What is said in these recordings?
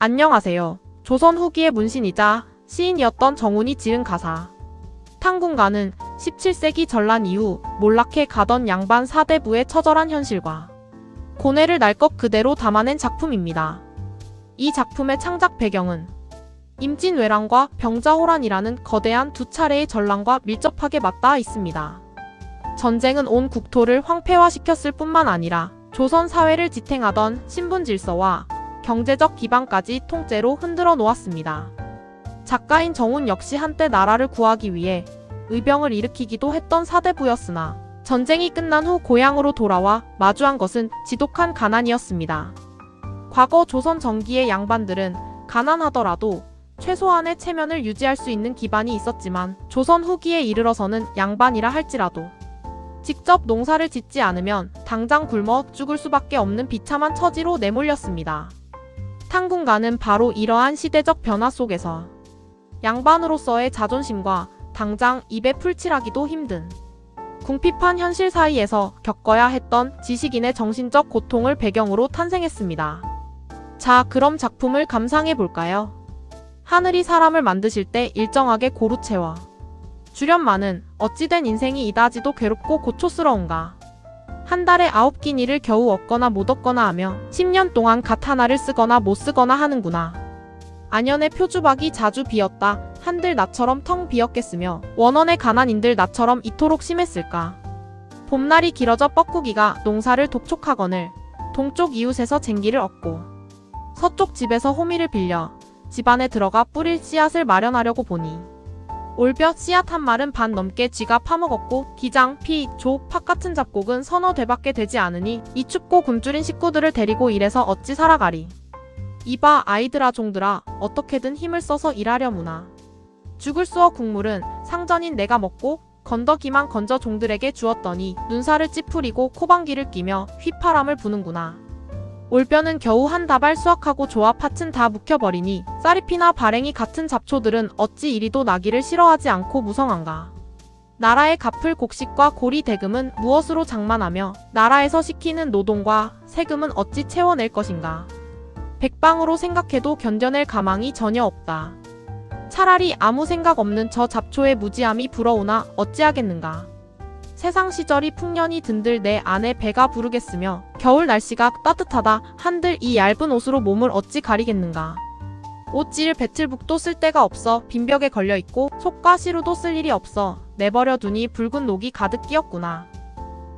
안녕하세요. 조선 후기의 문신이자 시인이었던 정운이 지은 가사. 탕군가는 17세기 전란 이후 몰락해 가던 양반 사대부의 처절한 현실과 고뇌를 날 것 그대로 담아낸 작품입니다. 이 작품의 창작 배경은 임진왜란과 병자호란이라는 거대한 두 차례의 전란과 밀접하게 맞닿아 있습니다. 전쟁은 온 국토를 황폐화시켰을 뿐만 아니라 조선 사회를 지탱하던 신분 질서와 경제적 기반까지 통째로 흔들어 놓았습니다. 작가인 정운 역시 한때 나라를 구하기 위해 의병을 일으키기도 했던 사대부였으나 전쟁이 끝난 후 고향으로 돌아와 마주한 것은 지독한 가난이었습니다. 과거 조선 전기의 양반들은 가난하더라도 최소한의 체면을 유지할 수 있는 기반이 있었지만 조선 후기에 이르러서는 양반이라 할지라도 직접 농사를 짓지 않으면 당장 굶어 죽을 수밖에 없는 비참한 처지로 내몰렸습니다. 탕군가는 바로 이러한 시대적 변화 속에서 양반으로서의 자존심과 당장 입에 풀칠하기도 힘든 궁핍한 현실 사이에서 겪어야 했던 지식인의 정신적 고통을 배경으로 탄생했습니다. 자, 그럼 작품을 감상해 볼까요? 하늘이 사람을 만드실 때 일정하게 고루 채워 주련만은 어찌된 인생이 이다지도 괴롭고 고초스러운가. 한 달에 9긴 일을 겨우 얻거나 못 얻거나 하며 10년 동안 갓 하나를 쓰거나 못 쓰거나 하는구나. 안연의 표주박이 자주 비었다 한들 나처럼 텅 비었겠으며 원원의 가난인들 나처럼 이토록 심했을까. 봄날이 길어져 뻐꾸기가 농사를 독촉하거늘 동쪽 이웃에서 쟁기를 얻고 서쪽 집에서 호미를 빌려 집안에 들어가 뿌릴 씨앗을 마련하려고 보니 올볕 씨앗 한 말은 반 넘게 쥐가 파먹었고 기장, 피, 조, 팥 같은 잡곡은 서너 되밖에 되지 않으니 이 춥고 굶주린 식구들을 데리고 일해서 어찌 살아가리. 이봐 아이들아 종들아 어떻게든 힘을 써서 일하려무나. 죽을 쑤어 국물은 상전인 내가 먹고 건더기만 건져 종들에게 주었더니 눈살을 찌푸리고 코방귀를 끼며 휘파람을 부는구나. 올뼈는 겨우 한 다발 수확하고 조합 팥은 다 묵혀버리니 쌀잎이나 발행이 같은 잡초들은 어찌 이리도 나기를 싫어하지 않고 무성한가. 나라의 갚을 곡식과 고리 대금은 무엇으로 장만하며 나라에서 시키는 노동과 세금은 어찌 채워낼 것인가. 백방으로 생각해도 견뎌낼 가망이 전혀 없다. 차라리 아무 생각 없는 저 잡초의 무지함이 부러우나 어찌하겠는가. 세상 시절이 풍년이 든들 내 안에 배가 부르겠으며 겨울 날씨가 따뜻하다 한들 이 얇은 옷으로 몸을 어찌 가리겠는가. 옷질 배틀북도 쓸 데가 없어 빈벽에 걸려있고 속과 시루도 쓸 일이 없어 내버려 두니 붉은 녹이 가득 끼었구나.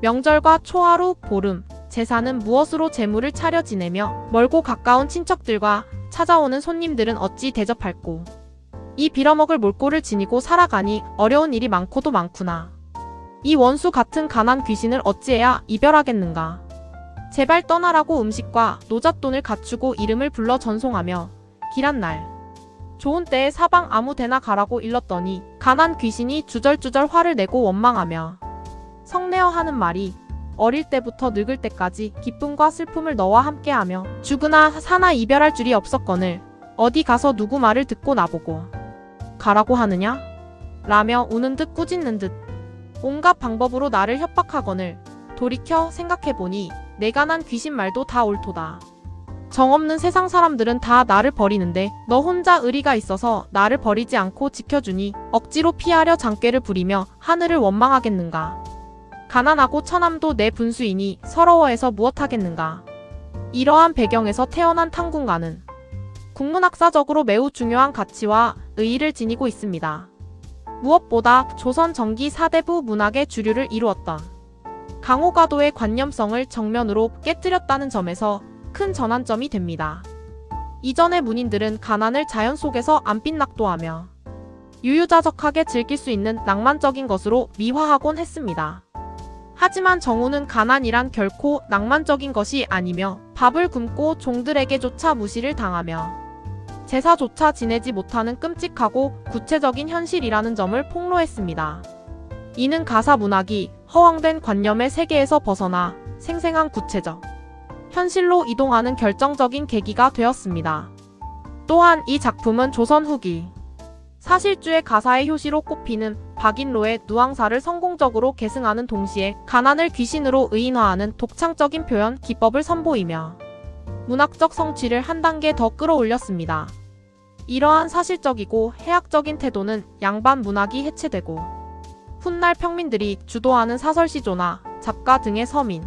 명절과 초하루, 보름, 제사는 무엇으로 재물을 차려 지내며 멀고 가까운 친척들과 찾아오는 손님들은 어찌 대접할꼬. 이 빌어먹을 몰골을 지니고 살아가니 어려운 일이 많고도 많구나. 이 원수 같은 가난 귀신을 어찌해야 이별하겠는가. 제발 떠나라고 음식과 노잣돈을 갖추고 이름을 불러 전송하며 길한 날 좋은 때에 사방 아무 데나 가라고 일렀더니 가난 귀신이 주절주절 화를 내고 원망하며 성내어 하는 말이 어릴 때부터 늙을 때까지 기쁨과 슬픔을 너와 함께하며 죽으나 사나 이별할 줄이 없었거늘 어디 가서 누구 말을 듣고 나보고 가라고 하느냐? 라며 우는 듯 꾸짖는 듯 온갖 방법으로 나를 협박하거늘 돌이켜 생각해보니 내가 난 귀신 말도 다 옳도다. 정없는 세상 사람들은 다 나를 버리는데 너 혼자 의리가 있어서 나를 버리지 않고 지켜주니 억지로 피하려 장꾀를 부리며 하늘을 원망하겠는가. 가난하고 처남도 내 분수이니 서러워해서 무엇하겠는가. 이러한 배경에서 태어난 탕군가는 국문학사적으로 매우 중요한 가치와 의의를 지니고 있습니다. 무엇보다 조선 전기 사대부 문학의 주류를 이루었던 강호가도의 관념성을 정면으로 깨뜨렸다는 점에서 큰 전환점이 됩니다. 이전의 문인들은 가난을 자연 속에서 안빛낙도하며 유유자적하게 즐길 수 있는 낭만적인 것으로 미화하곤 했습니다. 하지만 정운은 가난이란 결코 낭만적인 것이 아니며 밥을 굶고 종들에게조차 무시를 당하며 제사조차 지내지 못하는 끔찍하고 구체적인 현실이라는 점을 폭로했습니다. 이는 가사 문학이 허황된 관념의 세계에서 벗어나 생생한 구체적 현실로 이동하는 결정적인 계기가 되었습니다. 또한 이 작품은 조선 후기 사실주의 가사의 효시로 꼽히는 박인로의 누앙사를 성공적으로 계승하는 동시에 가난을 귀신으로 의인화하는 독창적인 표현 기법을 선보이며 문학적 성취를 한 단계 더 끌어올렸습니다. 이러한 사실적이고 해학적인 태도는 양반 문학이 해체되고 훗날 평민들이 주도하는 사설시조나 작가 등의 서민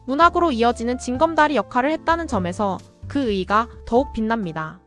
문학으로 이어지는 징검다리 역할을 했다는 점에서 그 의의가 더욱 빛납니다.